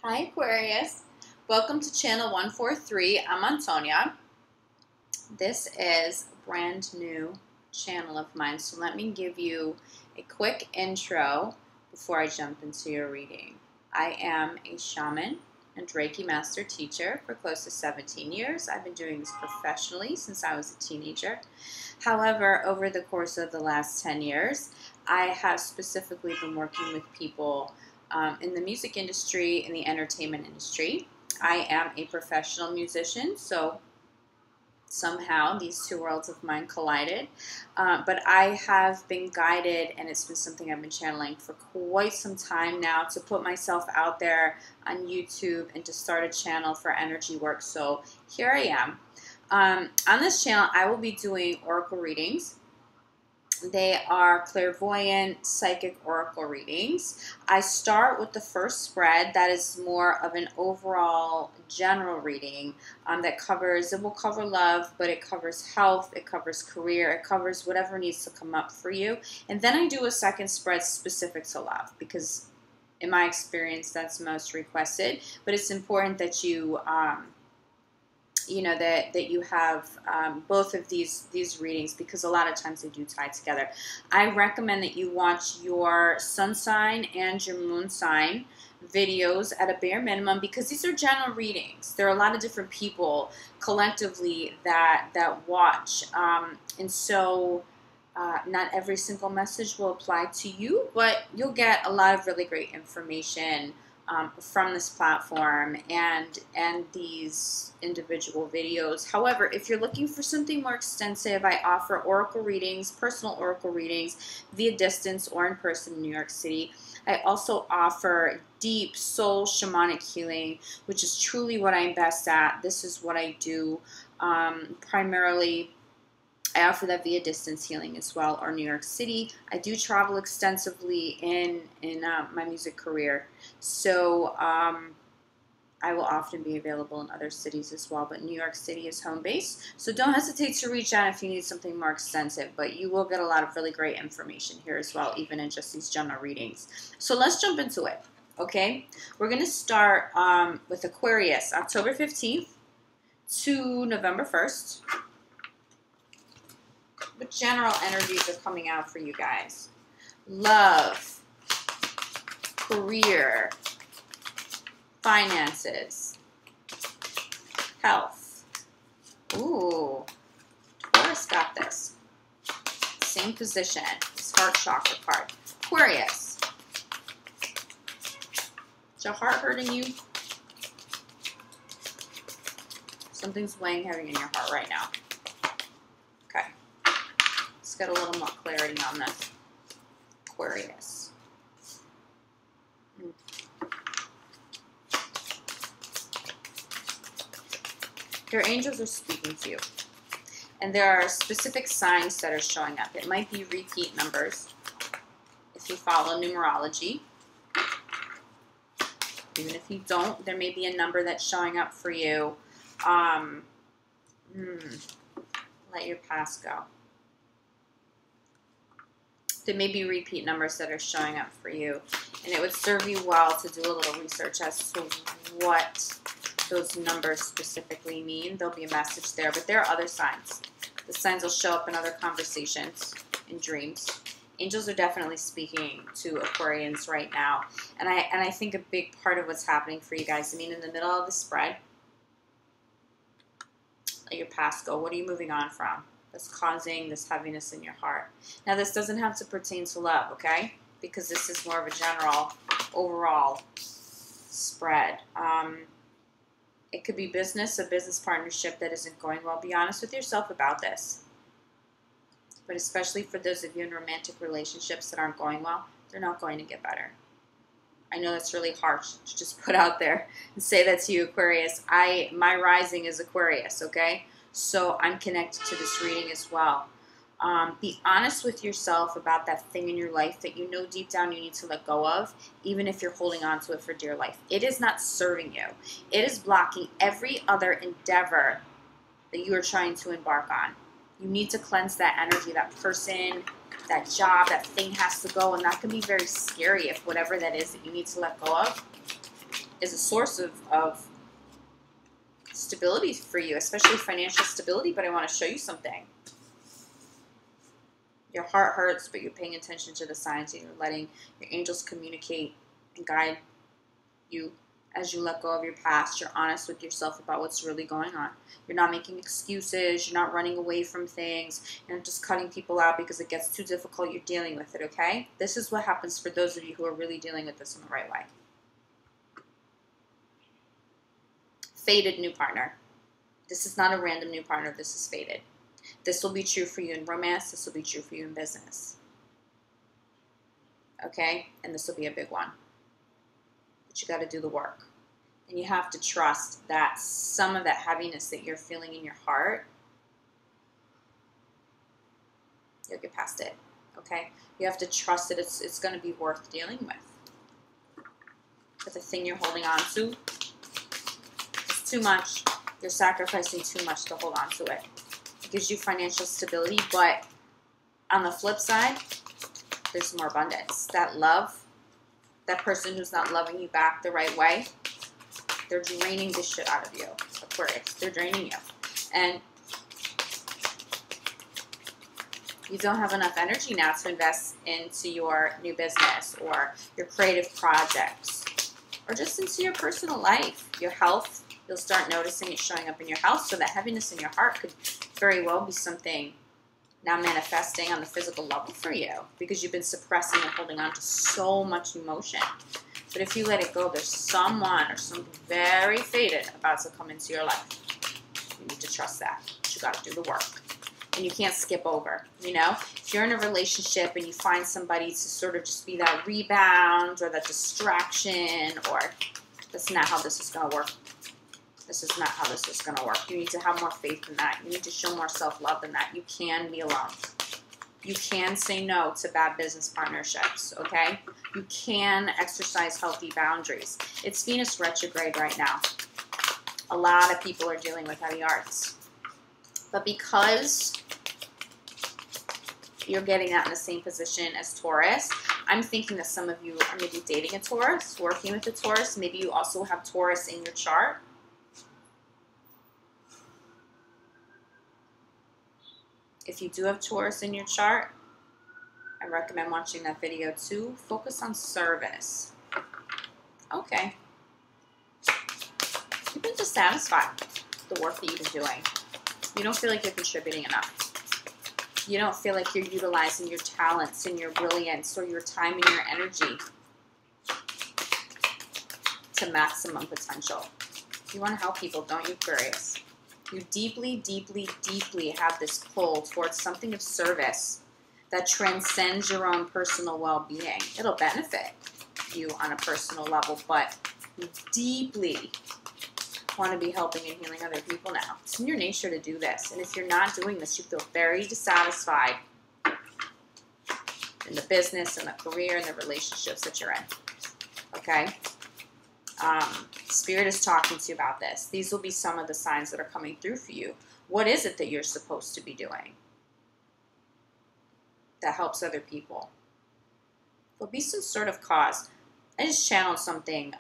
Hi Aquarius, welcome to channel 143. I'm Antonia. This is a brand new channel of mine, so let me give you a quick intro before I jump into your reading. I am a shaman and Reiki master teacher for close to 17 years. I've been doing this professionally since I was a teenager. However, over the course of the last 10 years, I have specifically been working with people in the music industry, in the entertainment industry. I am a professional musician, so somehow these two worlds of mine collided. But I have been guided, and it's been something I've been channeling for quite some time now, to put myself out there on YouTube and to start a channel for energy work. So here I am. On this channel, I will be doing oracle readings. They are clairvoyant, psychic oracle readings. I start with the first spread that is more of an overall general reading that covers, it will cover love, but it covers health, it covers career, it covers whatever needs to come up for you. And then I do a second spread specific to love because in my experience that's most requested. But it's important that you that you have both of these readings, because a lot of times they do tie together. I recommend that you watch your sun sign and your moon sign videos at a bare minimum, because these are general readings. There are a lot of different people collectively that watch, and so not every single message will apply to you, but you'll get a lot of really great information from this platform and these individual videos. However, if you're looking for something more extensive, I offer oracle readings, personal oracle readings via distance or in person in New York City. I also offer deep soul shamanic healing, which is truly what I'm best at. This is what I do primarily. I offer that via distance healing as well, or New York City. I do travel extensively in my music career, so I will often be available in other cities as well, but New York City is home base. So don't hesitate to reach out if you need something more extensive, but you will get a lot of really great information here as well, even in just these general readings. So let's jump into it, okay? We're going to start with Aquarius, October 15th to November 1st. What general energies are coming out for you guys? Love, career, finances, health. Ooh, Taurus got this. Same position. This heart chakra card. Aquarius. Is your heart hurting you? Something's weighing heavy in your heart right now. Okay. Let's get a little more clarity on this. Aquarius. Your angels are speaking to you. And there are specific signs that are showing up. It might be repeat numbers if you follow numerology. Even if you don't, there may be a number that's showing up for you. Let your past go. There may be repeat numbers that are showing up for you, and it would serve you well to do a little research as to what those numbers specifically mean. There'll be a message there, but there are other signs. The signs will show up in other conversations, in dreams. Angels are definitely speaking to Aquarians right now, and I think a big part of what's happening for you guys, I mean, in the middle of the spread, let your past go. What are you moving on from that's causing this heaviness in your heart? Now, this doesn't have to pertain to love, okay? Because this is more of a general, overall spread. It could be business, a business partnership that isn't going well. Be honest with yourself about this. But especially for those of you in romantic relationships that aren't going well, they're not going to get better. I know that's really harsh to just put out there and say that to you, Aquarius. My rising is Aquarius, okay? So I'm connected to this reading as well. Be honest with yourself about that thing in your life that you know deep down you need to let go of, even if you're holding on to it for dear life. It is not serving you. It is blocking every other endeavor that you are trying to embark on. You need to cleanse that energy, that person, that job, that thing has to go, and that can be very scary if whatever that is that you need to let go of is a source of stability for you, especially financial stability. But I want to show you something. Your heart hurts, but you're paying attention to the signs, and you're letting your angels communicate and guide you as you let go of your past. You're honest with yourself about what's really going on. You're not making excuses. You're not running away from things. You're not just cutting people out because it gets too difficult. You're dealing with it, okay? This is what happens for those of you who are really dealing with this in the right way. Fated new partner. This is not a random new partner. This is fated. This will be true for you in romance. This will be true for you in business. Okay? And this will be a big one. But you got to do the work. And you have to trust that some of that heaviness that you're feeling in your heart, you'll get past it. Okay? You have to trust that it's going to be worth dealing with. But the thing you're holding on to is too much. You're sacrificing too much to hold on to it. It gives you financial stability, but on the flip side, there's more abundance. That love, that person who's not loving you back the right way, they're draining the shit out of you, Aquarius. They're draining you. And you don't have enough energy now to invest into your new business or your creative projects or just into your personal life. Your health, you'll start noticing it showing up in your health. So that heaviness in your heart could very well be something now manifesting on the physical level for you because you've been suppressing and holding on to so much emotion. But if you let it go, there's someone or something very fated about to come into your life. You need to trust that. But you got to do the work. And you can't skip over, you know? If you're in a relationship and you find somebody to sort of just be that rebound or that distraction, or that's not how this is going to work. This is not how this is going to work. You need to have more faith in that. You need to show more self-love than that. You can be alone. You can say no to bad business partnerships, okay? You can exercise healthy boundaries. It's Venus retrograde right now. A lot of people are dealing with heavy hearts. But because you're getting that in the same position as Taurus, I'm thinking that some of you are maybe dating a Taurus, working with a Taurus. Maybe you also have Taurus in your chart. If you do have Taurus in your chart, I recommend watching that video too. Focus on service. Okay. You've been dissatisfied with the work that you've been doing. You don't feel like you're contributing enough. You don't feel like you're utilizing your talents and your brilliance or your time and your energy to maximum potential. You want to help people, don't you, Aquarius? You deeply, deeply, deeply have this pull towards something of service that transcends your own personal well-being. It'll benefit you on a personal level, but you deeply want to be helping and healing other people now. It's in your nature to do this. And if you're not doing this, you feel very dissatisfied in the business and the career and the relationships that you're in. Okay? Spirit is talking to you about this. These will be some of the signs that are coming through for you. What is it that you're supposed to be doing that helps other people? There'll be some sort of cause. I just channeled something.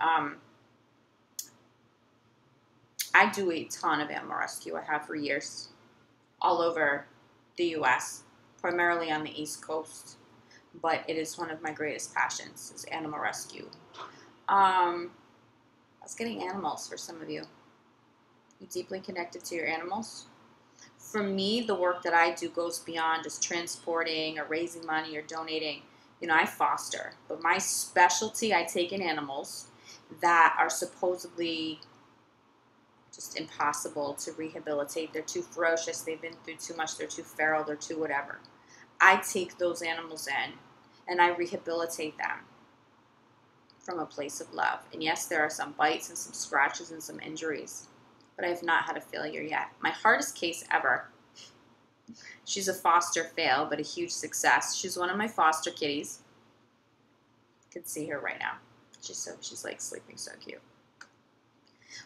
I do a ton of animal rescue. I have for years. All over the U.S., primarily on the East Coast. But it is one of my greatest passions, is animal rescue. I was getting animals for some of you. You deeply connected to your animals? For me, the work that I do goes beyond just transporting or raising money or donating. You know, I foster. But my specialty, I take in animals that are supposedly just impossible to rehabilitate. They're too ferocious. They've been through too much. They're too feral. They're too whatever. I take those animals in and I rehabilitate them from a place of love. And yes, there are some bites and some scratches and some injuries, but I have not had a failure yet. My hardest case ever, she's a foster fail, but a huge success. She's one of my foster kitties. You can see her right now. She's like sleeping so cute.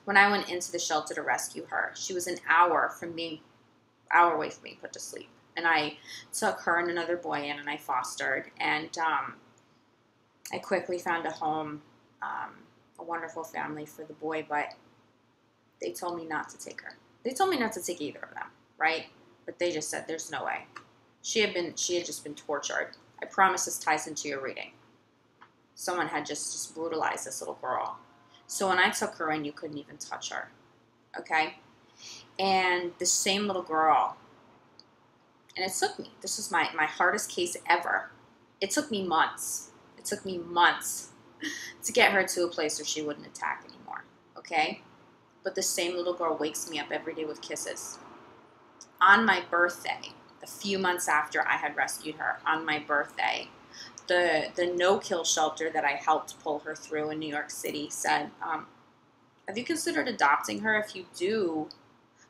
When I went into the shelter to rescue her, she was an hour away from being put to sleep. And I took her and another boy in and I fostered. And I quickly found a home a wonderful family for the boy, but they told me not to take her. They told me not to take either of them, right? But they just said there's no way. She had just been tortured. I promise this ties into your reading. Someone had just brutalized this little girl. So when I took her in, you couldn't even touch her, okay? And the same little girl, and it took me, this was my hardest case ever. It took me months. It took me months to get her to a place where she wouldn't attack anymore, okay? But the same little girl wakes me up every day with kisses. On my birthday, a few months after I had rescued her, on my birthday, the no-kill shelter that I helped pull her through in New York City said, have you considered adopting her? If you do,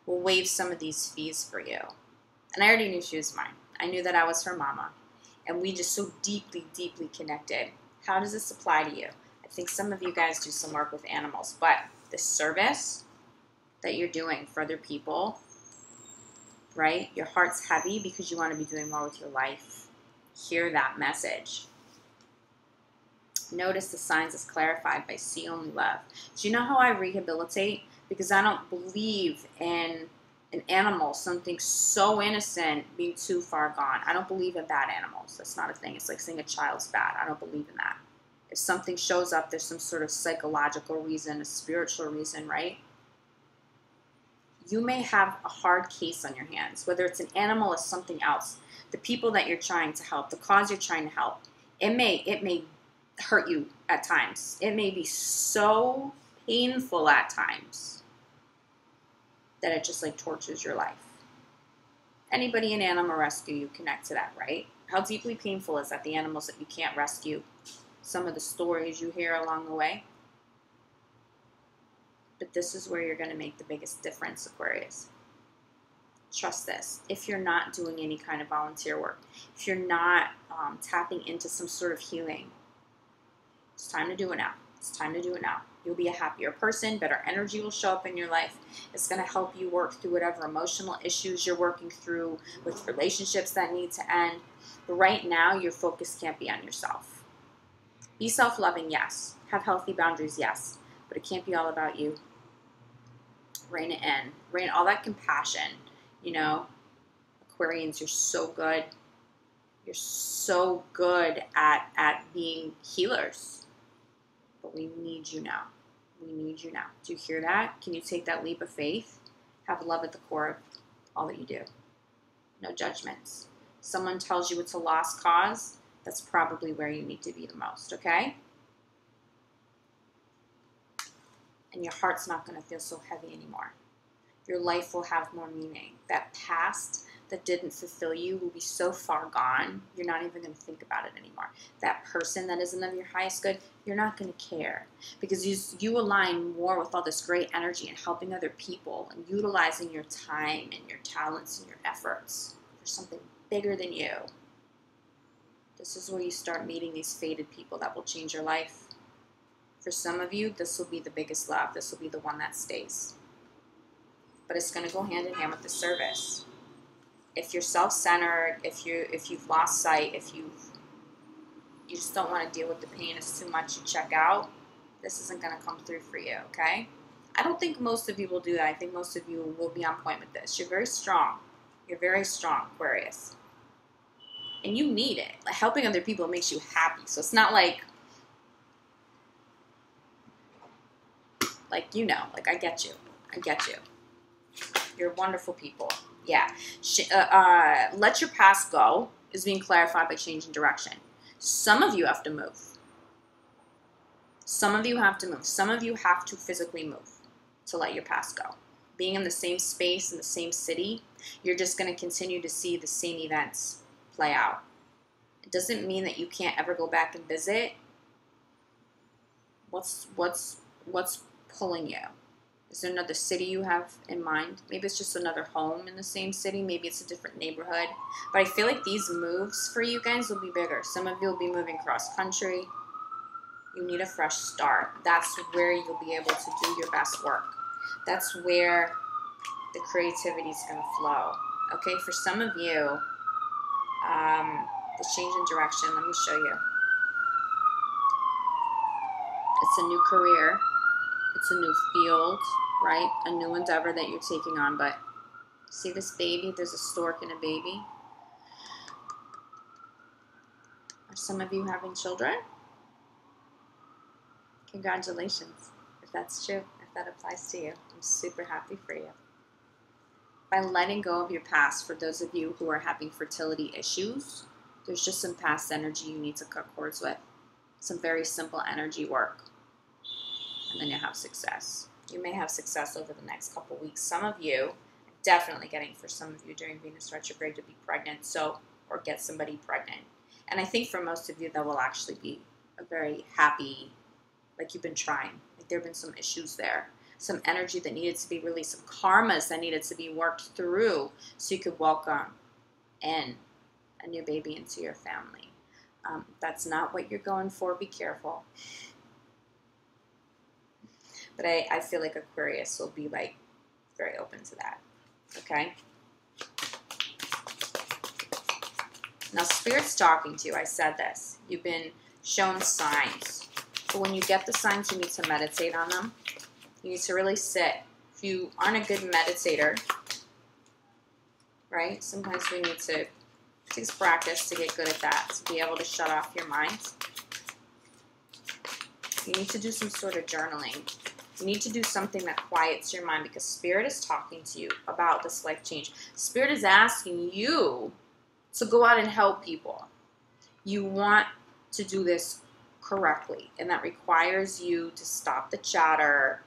we'll waive some of these fees for you. And I already knew she was mine. I knew that I was her mama. And we just so deeply, deeply connected. How does this apply to you? I think some of you guys do some work with animals, but the service that you're doing for other people, right? Your heart's heavy because you want to be doing more with your life. Hear that message. Notice the signs is clarified by see only love. Do you know how I rehabilitate? Because I don't believe in an animal, something so innocent, being too far gone. I don't believe in bad animals. That's not a thing. It's like saying a child's bad. I don't believe in that. If something shows up, there's some sort of psychological reason, a spiritual reason, right? You may have a hard case on your hands, whether it's an animal or something else. The people that you're trying to help, the cause you're trying to help, it may hurt you at times. It may be so painful at times that it just like tortures your life. Anybody in animal rescue, you connect to that, right? How deeply painful is that, the animals that you can't rescue? Some of the stories you hear along the way. But this is where you're going to make the biggest difference, Aquarius. Trust this. If you're not doing any kind of volunteer work, if you're not tapping into some sort of healing, it's time to do it now. It's time to do it now. You'll be a happier person. Better energy will show up in your life. It's going to help you work through whatever emotional issues you're working through with relationships that need to end. But right now, your focus can't be on yourself. Be self-loving, yes. Have healthy boundaries, yes. But it can't be all about you. Rein it in. Rein all that compassion. You know, Aquarians, you're so good. You're so good at being healers. But we need you now. We need you now. Do you hear that? Can you take that leap of faith? Have love at the core of all that you do. No judgments. Someone tells you it's a lost cause, that's probably where you need to be the most, okay? And your heart's not going to feel so heavy anymore. Your life will have more meaning. That past that didn't fulfill you will be so far gone, you're not even going to think about it anymore. That person that isn't of your highest good, you're not going to care. Because you align more with all this great energy and helping other people and utilizing your time and your talents and your efforts for something bigger than you. This is where you start meeting these fated people that will change your life. For some of you, this will be the biggest love. This will be the one that stays. But it's going to go hand in hand with the service. If you're self-centered, if you've lost sight, if you just don't want to deal with the pain, it's too much, you check out, this isn't going to come through for you, okay? I don't think most of you will do that. I think most of you will be on point with this. You're very strong. You're very strong, Aquarius. And you need it. Like, helping other people makes you happy. So it's not like, you know, like, I get you. I get you. You're wonderful people. Yeah. Let your past go is being clarified by changing direction. Some of you have to move. Some of you have to move. Some of you have to physically move to let your past go. Being in the same space, in the same city, you're just going to continue to see the same events play out. It doesn't mean that you can't ever go back and visit. What's pulling you? Is there another city you have in mind? Maybe it's just another home in the same city. Maybe it's a different neighborhood. But I feel like these moves for you guys will be bigger. Some of you will be moving cross country. You need a fresh start. That's where you'll be able to do your best work. That's where the creativity is going to flow. Okay, for some of you, the change in direction, let me show you. It's It's a new career. It's a new field, right? A new endeavor that you're taking on. But see this baby? There's a stork and a baby. Are some of you having children? Congratulations, if that's true, if that applies to you. I'm super happy for you. By letting go of your past, for those of you who are having fertility issues, there's just some past energy you need to cut cords with. Some very simple energy work. And then you'll have success. You may have success over the next couple weeks. Some of you, definitely getting for some of you during Venus retrograde to be pregnant, or get somebody pregnant. And I think for most of you that will actually be a very happy, like you've been trying. Like there have been some issues there. Some energy that needed to be released, some karmas that needed to be worked through so you could welcome in a new baby into your family. That's not what you're going for. Be careful. But I feel like Aquarius will be like very open to that. Okay? Now, Spirit's talking to you. I said this. You've been shown signs. But when you get the signs, you need to meditate on them. You need to really sit. If you aren't a good meditator, right? Sometimes we need to, it takes practice to get good at that, to be able to shut off your mind. You need to do some sort of journaling. You need to do something that quiets your mind because Spirit is talking to you about this life change. Spirit is asking you to go out and help people. You want to do this correctly, and that requires you to stop the chatter,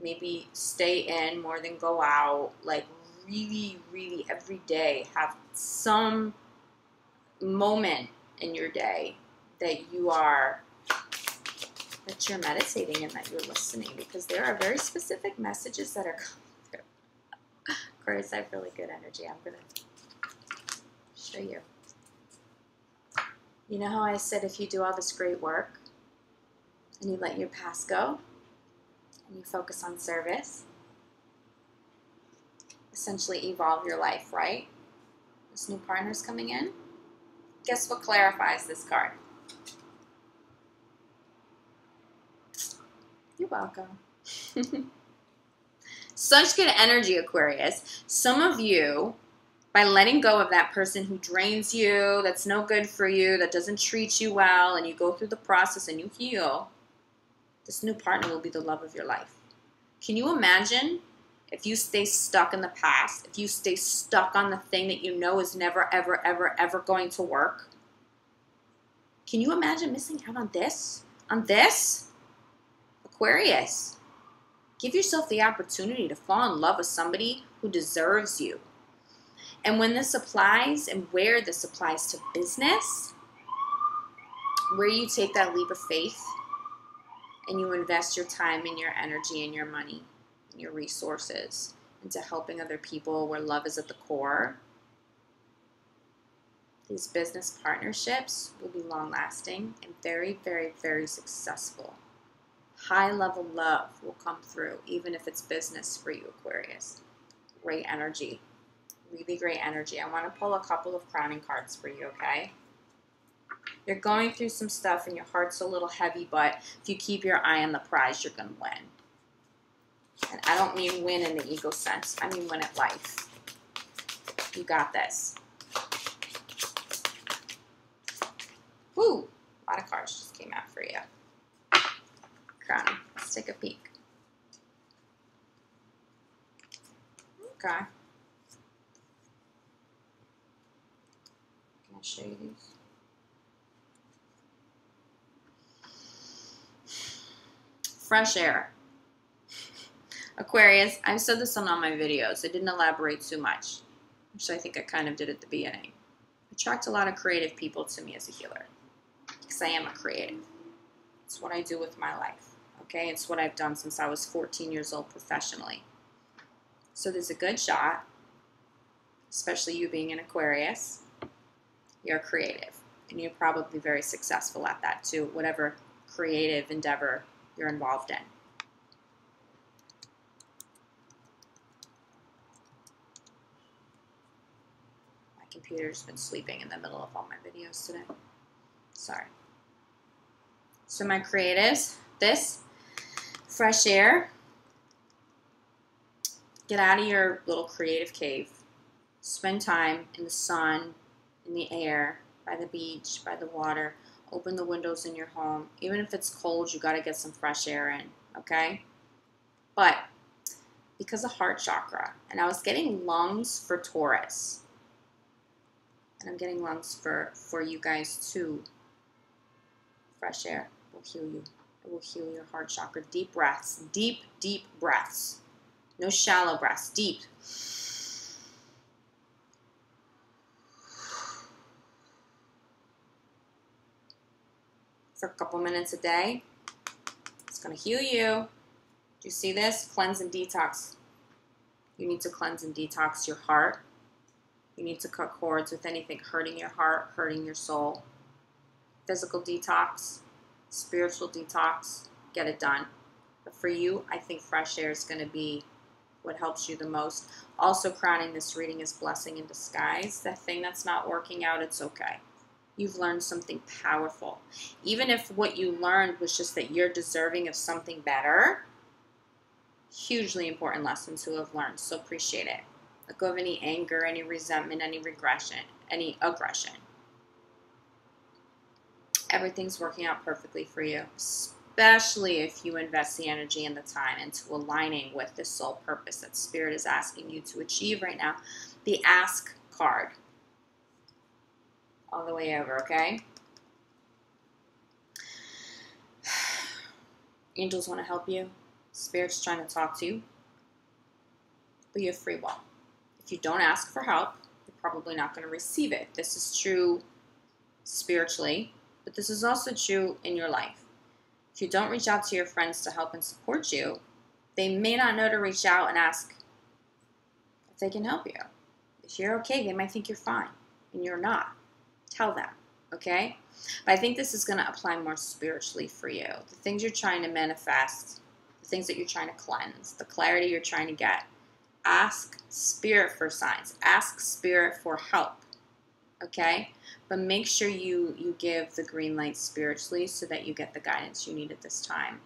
maybe stay in more than go out, like really, really every day have some moment in your day that you're meditating and that you're listening, because there are very specific messages that are coming through. Aquarius, I have really good energy. I'm going to show you. You know how I said if you do all this great work and you let your past go and you focus on service, essentially evolve your life, right? This new partner's coming in. Guess what clarifies this card? You're welcome. Such good energy, Aquarius. Some of you, by letting go of that person who drains you, that's no good for you, that doesn't treat you well, and you go through the process and you heal, this new partner will be the love of your life. Can you imagine if you stay stuck in the past, if you stay stuck on the thing that you know is never, ever, ever, ever going to work? Can you imagine missing out on this? On this? Aquarius, give yourself the opportunity to fall in love with somebody who deserves you. And when this applies, and where this applies to business, where you take that leap of faith and you invest your time and your energy and your money and your resources into helping other people where love is at the core, these business partnerships will be long-lasting and very, very, very successful. High-level love will come through, even if it's business for you, Aquarius. Great energy. Really great energy. I want to pull a couple of crowning cards for you, okay? You're going through some stuff and your heart's a little heavy, but if you keep your eye on the prize, you're going to win. And I don't mean win in the ego sense. I mean win at life. You got this. Woo! A lot of cards just came out for you. Crowning. Let's take a peek. Okay. Can I show you these? Fresh air. Aquarius, I've said this on all my videos. I didn't elaborate too much, which I think I kind of did at the beginning. I attract a lot of creative people to me as a healer because I am a creative. It's what I do with my life. Okay, it's what I've done since I was 14 years old professionally. So there's a good shot, especially you being an Aquarius, you're creative. And you're probably very successful at that too, whatever creative endeavor you're involved in. My computer's been sleeping in the middle of all my videos today. Sorry. So my creatives, this fresh air, get out of your little creative cave. Spend time in the sun, in the air, by the beach, by the water. Open the windows in your home. Even if it's cold, you got to get some fresh air in, okay? But because of heart chakra, and I was getting lungs for Taurus, and I'm getting lungs for you guys too. Fresh air will heal you. It will heal your heart chakra. Deep breaths. Deep, deep breaths. No shallow breaths. Deep. For a couple minutes a day. It's going to heal you. Do you see this? Cleanse and detox. You need to cleanse and detox your heart. You need to cut cords with anything hurting your heart, hurting your soul. Physical detox, spiritual detox, get it done. But for you, I think fresh air is going to be what helps you the most. Also, crowning this reading is blessing in disguise. That thing that's not working out, it's okay. You've learned something powerful. Even if what you learned was just that you're deserving of something better, hugely important lesson to have learned. So appreciate it. Let go of any anger, any resentment, any regression, any aggression. Everything's working out perfectly for you, especially if you invest the energy and the time into aligning with the soul purpose that Spirit is asking you to achieve right now. The Ask card. All the way over, okay? Angels want to help you. Spirit's trying to talk to you. But you have free will. If you don't ask for help, you're probably not going to receive it. This is true spiritually, but this is also true in your life. If you don't reach out to your friends to help and support you, they may not know to reach out and ask if they can help you. If you're okay, they might think you're fine, and you're not. Tell them, okay? But I think this is going to apply more spiritually for you. The things you're trying to manifest, the things that you're trying to cleanse, the clarity you're trying to get. Ask Spirit for signs. Ask Spirit for help, okay? But make sure you give the green light spiritually so that you get the guidance you need at this time.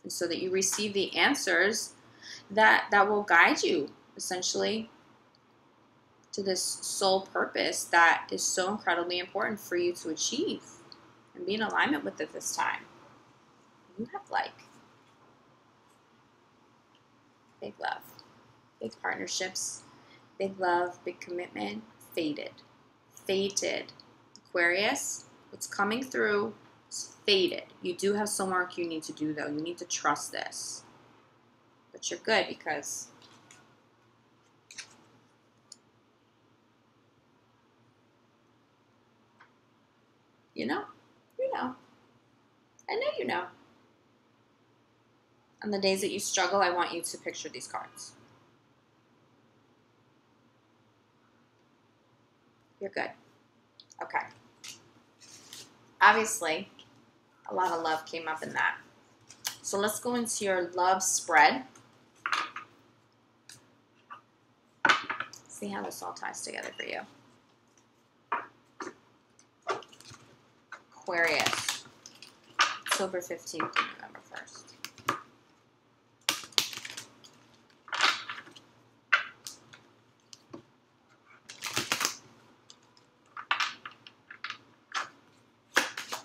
And so that you receive the answers that will guide you, essentially, to this soul purpose that is so incredibly important for you to achieve and be in alignment with it this time. You have, like, big love. Big partnerships, big love, big commitment, fated. Fated. Aquarius, what's coming through is fated. You do have some work you need to do, though. You need to trust this. But you're good because you know. I know you know. On the days that you struggle, I want you to picture these cards. You're good. Okay. Obviously, a lot of love came up in that. So let's go into your love spread. See how this all ties together for you. Aquarius. October 15th to November 1st.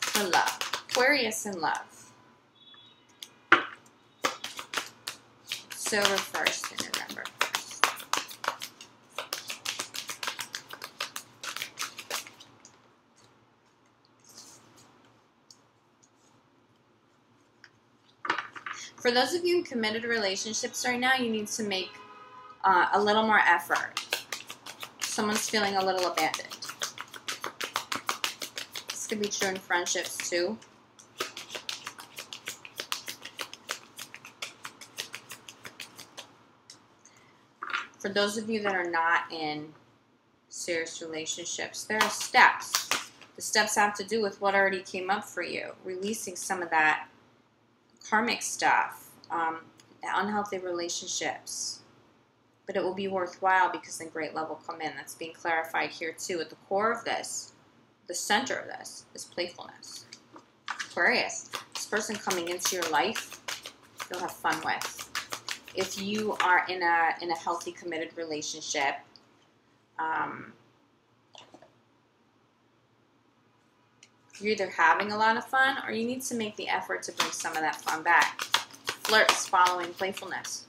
For love. Aquarius in love. October 1st and November 1st. For those of you in committed relationships right now, you need to make a little more effort. Someone's feeling a little abandoned. This could be true in friendships too. For those of you that are not in serious relationships, there are steps. The steps have to do with what already came up for you. Releasing some of that karmic stuff, unhealthy relationships. But it will be worthwhile because then great love will come in. That's being clarified here too. At the core of this, the center of this, is playfulness. Aquarius. next person coming into your life, you'll have fun with. If you are in a healthy, committed relationship, you're either having a lot of fun or you need to make the effort to bring some of that fun back. Flirt is following playfulness.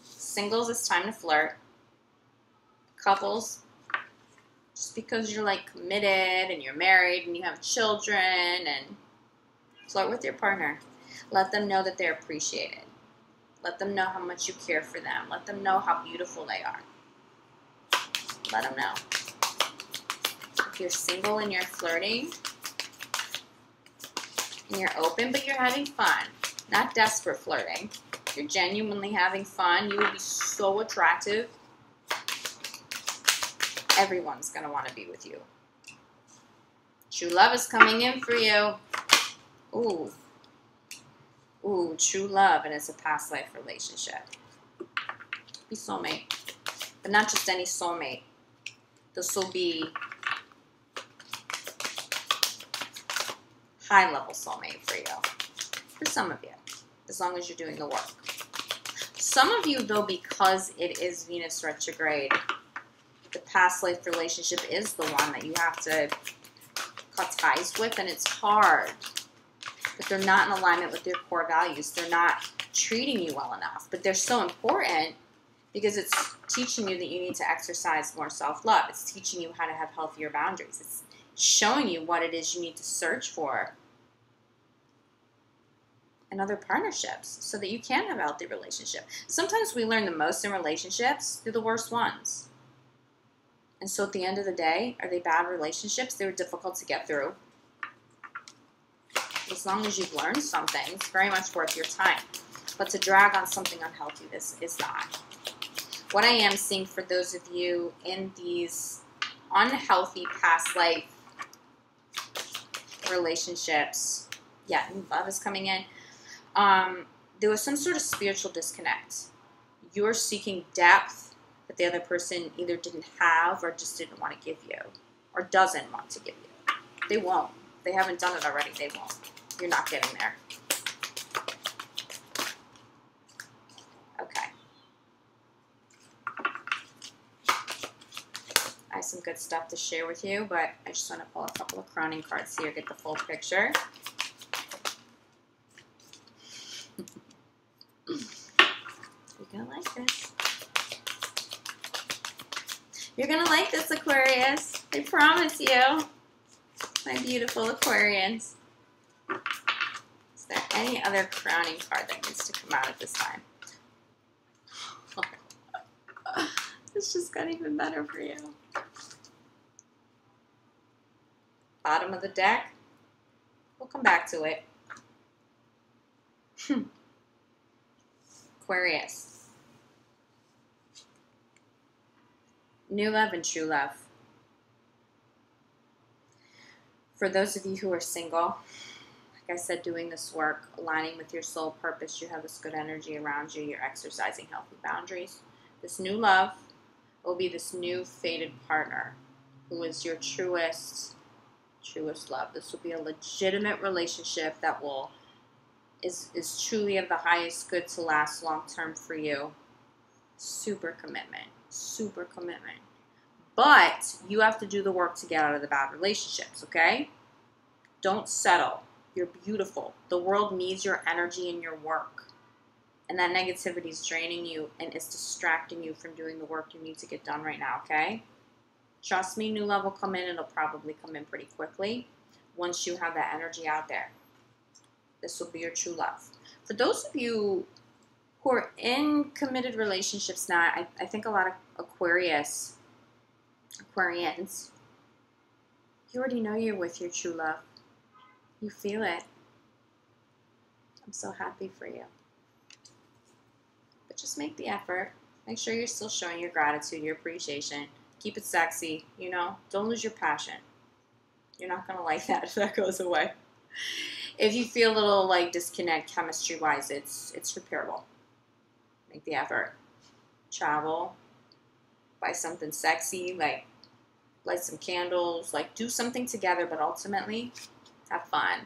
Singles, it's time to flirt. Couples, just because you're like committed and you're married and you have children, and flirt with your partner. Let them know that they're appreciated. Let them know how much you care for them. Let them know how beautiful they are. Let them know. If you're single and you're flirting and you're open but you're having fun, not desperate flirting, if you're genuinely having fun, you will be so attractive. Everyone's going to want to be with you. True love is coming in for you. Ooh. Ooh, true love, and it's a past life relationship. Be soulmate. But not just any soulmate. This will be high-level soulmate for you. For some of you. As long as you're doing the work. Some of you, though, because it is Venus retrograde, the past life relationship is the one that you have to cut ties with, and it's hard. But they're not in alignment with your core values. They're not treating you well enough. But they're so important because it's teaching you that you need to exercise more self-love. It's teaching you how to have healthier boundaries. It's showing you what it is you need to search for in other partnerships so that you can have a healthy relationship. Sometimes we learn the most in relationships through the worst ones. And so at the end of the day, are they bad relationships? They were difficult to get through. As long as you've learned something, it's very much worth your time. But to drag on something unhealthy, this is not. What I am seeing for those of you in these unhealthy past life relationships, yeah, new love is coming in. There was some sort of spiritual disconnect. You're seeking depth that the other person either didn't have or just didn't want to give you, or doesn't want to give you. They won't. They haven't done it already. They won't. You're not getting there. Okay. I have some good stuff to share with you, but I just want to pull a couple of crowning cards here, get the full picture. You're going to like this. You're going to like this, Aquarius. I promise you. My beautiful Aquarians. Is there any other crowning card that needs to come out at this time? This just got even better for you. Bottom of the deck. We'll come back to it. Aquarius. New love and true love. For those of you who are single, like I said, doing this work, aligning with your soul purpose, you have this good energy around you, you're exercising healthy boundaries. This new love will be this new fated partner who is your truest love. This will be a legitimate relationship that is truly of the highest good to last long term for you. Super commitment. Super commitment. But you have to do the work to get out of the bad relationships, okay? Don't settle. You're beautiful. The world needs your energy and your work. And that negativity is draining you and is distracting you from doing the work you need to get done right now, okay? Trust me, new love will come in. It'll probably come in pretty quickly once you have that energy out there. This will be your true love. For those of you who are in committed relationships now, I think a lot of Aquarians, you already know you're with your true love. You feel it. I'm so happy for you. But just make the effort. Make sure you're still showing your gratitude, your appreciation. Keep it sexy, you know. Don't lose your passion. You're not going to like that if that goes away. If you feel a little like disconnect chemistry-wise, it's repairable. Make the effort. Travel. Buy something sexy, like light some candles, like do something together, but ultimately have fun.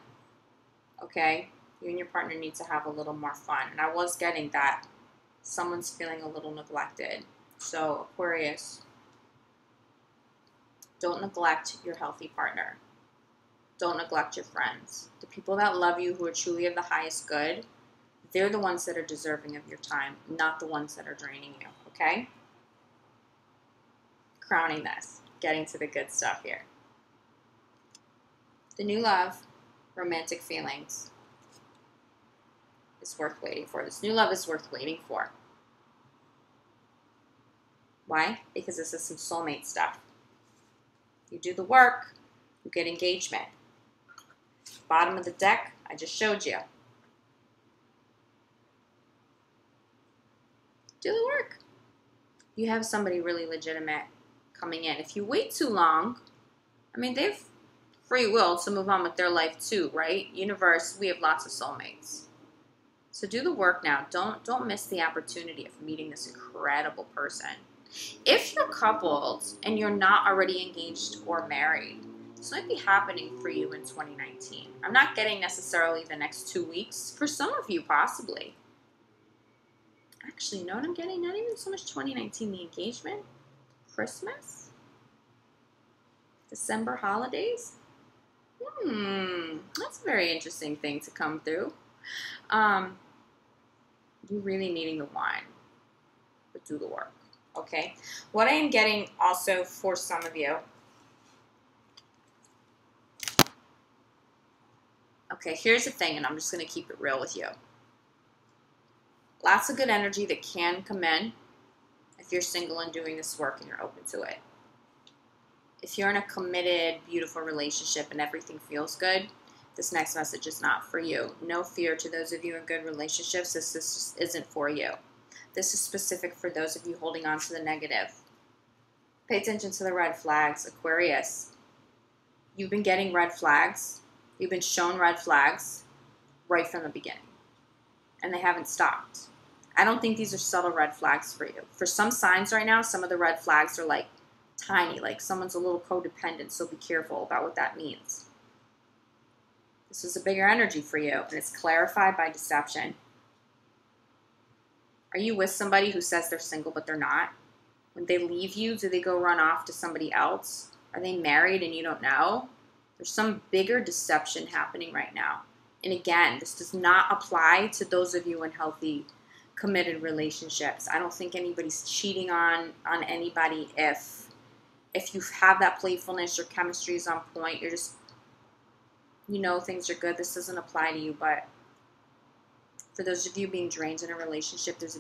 okay? You and your partner need to have a little more fun. And I was getting that someone's feeling a little neglected. So Aquarius, don't neglect your healthy partner. Don't neglect your friends. The people that love you, who are truly of the highest good, they're the ones that are deserving of your time, not the ones that are draining you, okay? Crowning this, getting to the good stuff here. The new love, romantic feelings, is worth waiting for. This new love is worth waiting for. Why? Because this is some soulmate stuff. You do the work, you get engagement. Bottom of the deck, I just showed you. Do the work. You have somebody really legitimate coming in. If you wait too long, I mean, they've free will to move on with their life too, right? Universe, we have lots of soulmates. So do the work now. Don't miss the opportunity of meeting this incredible person. If you're coupled and you're not already engaged or married, this might be happening for you in 2019. I'm not getting necessarily the next 2 weeks. For some of you, possibly. Actually, you know what I'm getting? Not even so much 2019, the engagement, Christmas, December holidays. That's a very interesting thing to come through. You're really needing the wine, but do the work, okay? What I am getting also for some of you, okay, here's the thing, and I'm just going to keep it real with you. Lots of good energy that can come in if you're single and doing this work and you're open to it. If you're in a committed, beautiful relationship and everything feels good, this next message is not for you. No fear to those of you in good relationships. This just isn't for you. This is specific for those of you holding on to the negative. Pay attention to the red flags. Aquarius, you've been getting red flags. You've been shown red flags right from the beginning. And they haven't stopped. I don't think these are subtle red flags for you. For some signs right now, some of the red flags are like tiny, like someone's a little codependent, so be careful about what that means. This is a bigger energy for you, and it's clarified by deception. Are you with somebody who says they're single but they're not? When they leave you, do they go run off to somebody else? Are they married and you don't know? There's some bigger deception happening right now. And again, this does not apply to those of you in healthy, committed relationships. I don't think anybody's cheating on anybody if you have that playfulness, your chemistry is on point, you're just, you know, things are good. This doesn't apply to you, but for those of you being drained in a relationship, there's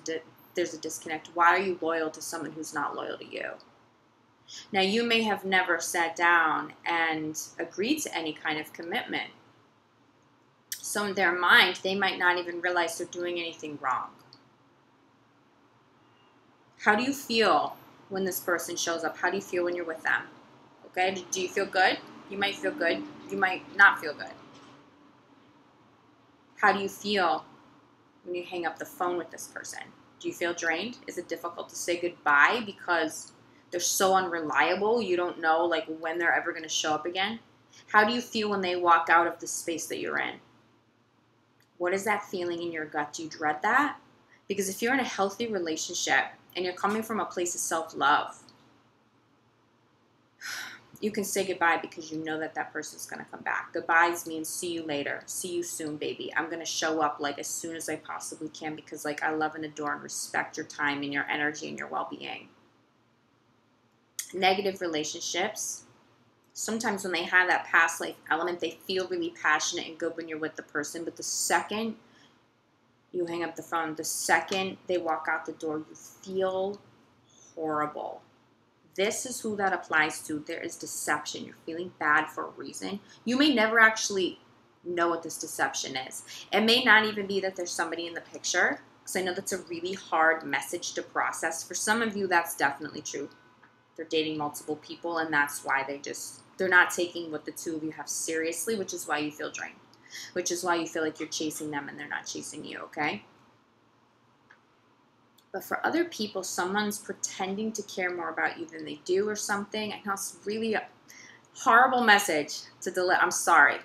a disconnect. Why are you loyal to someone who's not loyal to you? Now, you may have never sat down and agreed to any kind of commitment. So in their mind, they might not even realize they're doing anything wrong. How do you feel when this person shows up? How do you feel when you're with them? Okay, do you feel good? You might feel good. You might not feel good. How do you feel when you hang up the phone with this person? Do you feel drained? Is it difficult to say goodbye because they're so unreliable, you don't know like when they're ever going to show up again? How do you feel when they walk out of the space that you're in? What is that feeling in your gut? Do you dread that? Because if you're in a healthy relationship and you're coming from a place of self-love, you can say goodbye because you know that that person's going to come back. Goodbyes means see you later. See you soon, baby. I'm going to show up like as soon as I possibly can because like I love and adore and respect your time and your energy and your well-being. Negative relationships, sometimes when they have that past life element, they feel really passionate and good when you're with the person, but the second you hang up the phone, the second they walk out the door, you feel horrible. This is who that applies to. There is deception. You're feeling bad for a reason. You may never actually know what this deception is. It may not even be that there's somebody in the picture, because I know that's a really hard message to process. For some of you, that's definitely true. They're dating multiple people, and that's why they're not taking what the two of you have seriously, which is why you feel drained, which is why you feel like you're chasing them and they're not chasing you, okay? But for other people, someone's pretending to care more about you than they do or something. I know it's really a horrible message to deliver. I'm sorry.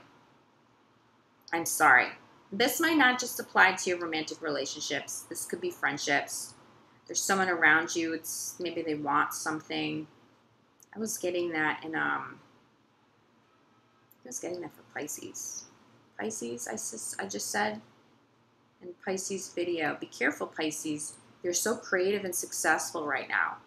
I'm sorry. This might not just apply to your romantic relationships. This could be friendships. There's someone around you. It's maybe they want something. I was getting that in I was getting that for Pisces. Pisces, I just said in Pisces video. Be careful, Pisces. You're so creative and successful right now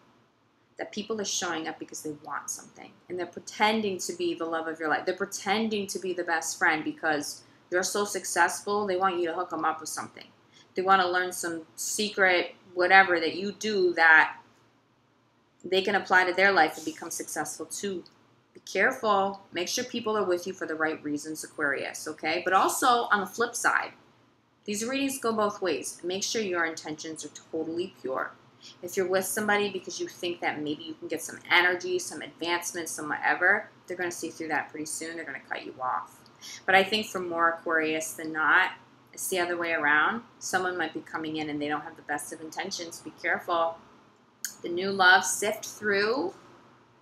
that people are showing up because they want something. And they're pretending to be the love of your life. They're pretending to be the best friend because you're so successful. They want you to hook them up with something. They want to learn some secret whatever that you do that they can apply to their life and become successful too. Be careful. Make sure people are with you for the right reasons, Aquarius, okay? But also, on the flip side, these readings go both ways. Make sure your intentions are totally pure. If you're with somebody because you think that maybe you can get some energy, some advancement, some whatever, they're going to see through that pretty soon. They're going to cut you off. But I think for more Aquarius than not, it's the other way around. Someone might be coming in and they don't have the best of intentions. Be careful. The new love, sift through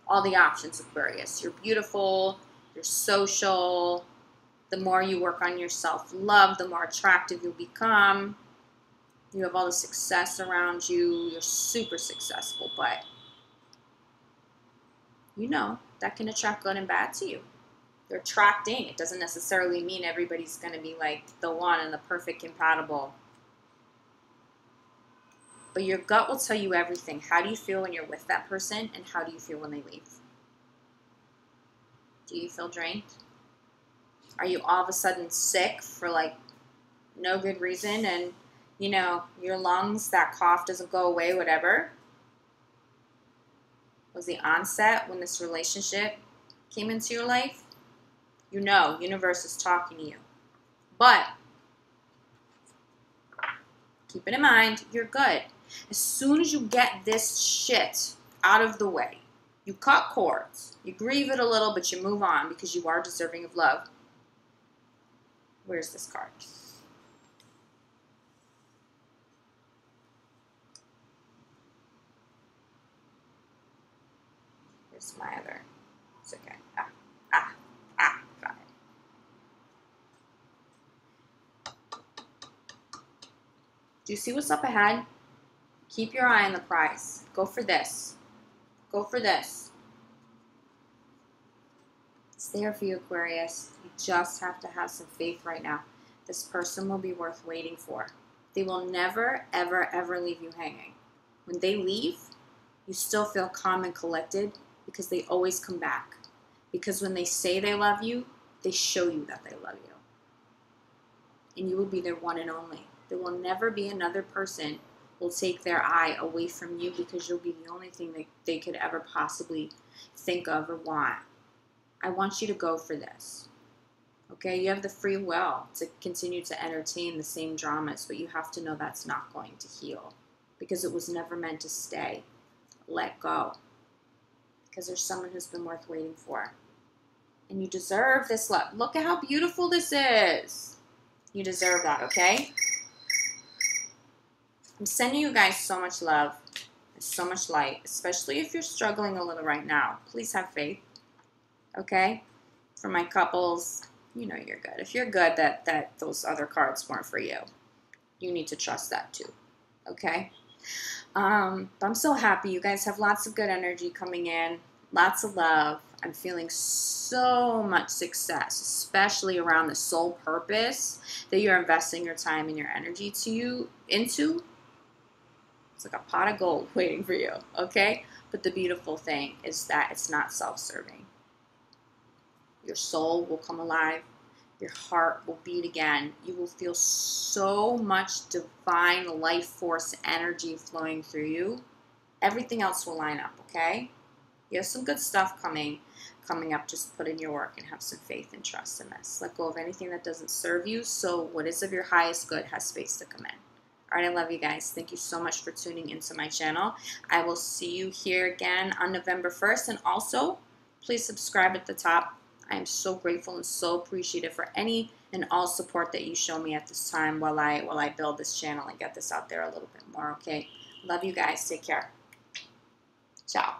all the options, Aquarius. You're beautiful. You're social. The more you work on your self-love, the more attractive you'll become. You have all the success around you. You're super successful, but you know that can attract good and bad to you. You're attracting. It doesn't necessarily mean everybody's going to be like the one and the perfect compatible. But your gut will tell you everything. How do you feel when you're with that person, and how do you feel when they leave? Do you feel drained? Are you all of a sudden sick for like no good reason, and you know your lungs, that cough doesn't go away, whatever? Was the onset when this relationship came into your life? You know, universe is talking to you. But keep it in mind, you're good. As soon as you get this shit out of the way, you cut cords, you grieve it a little, but you move on because you are deserving of love. Where's this card? Where's my other? It's okay. Got it. Do you see what's up ahead? Keep your eye on the prize. Go for this. Go for this. It's there for you, Aquarius. You just have to have some faith right now. This person will be worth waiting for. They will never, ever, ever leave you hanging. When they leave, you still feel calm and collected because they always come back. Because when they say they love you, they show you that they love you. And you will be their one and only. There will never be another person who will take their eye away from you because you'll be the only thing that they could ever possibly think of or want. I want you to go for this. Okay, you have the free will to continue to entertain the same dramas, but you have to know that's not going to heal because it was never meant to stay. Let go. Because there's someone who's been worth waiting for. And you deserve this love. Look at how beautiful this is. You deserve that, okay? I'm sending you guys so much love and so much light, especially if you're struggling a little right now. Please have faith, okay? For my couples, you know you're good. If you're good that those other cards weren't for you, you need to trust that too, okay? But I'm so happy. You guys have lots of good energy coming in, lots of love. I'm feeling so much success, especially around the soul purpose that you're investing your time and your energy into. It's like a pot of gold waiting for you, okay? But the beautiful thing is that it's not self-serving. Your soul will come alive. Your heart will beat again. You will feel so much divine life force energy flowing through you. Everything else will line up, okay? You have some good stuff coming up. Just put in your work and have some faith and trust in this. Let go of anything that doesn't serve you, so what is of your highest good has space to come in. All right, I love you guys. Thank you so much for tuning into my channel. I will see you here again on November 1st. And also, please subscribe at the top. I am so grateful and so appreciative for any and all support that you show me at this time while I build this channel and get this out there a little bit more, okay? Love you guys. Take care. Ciao.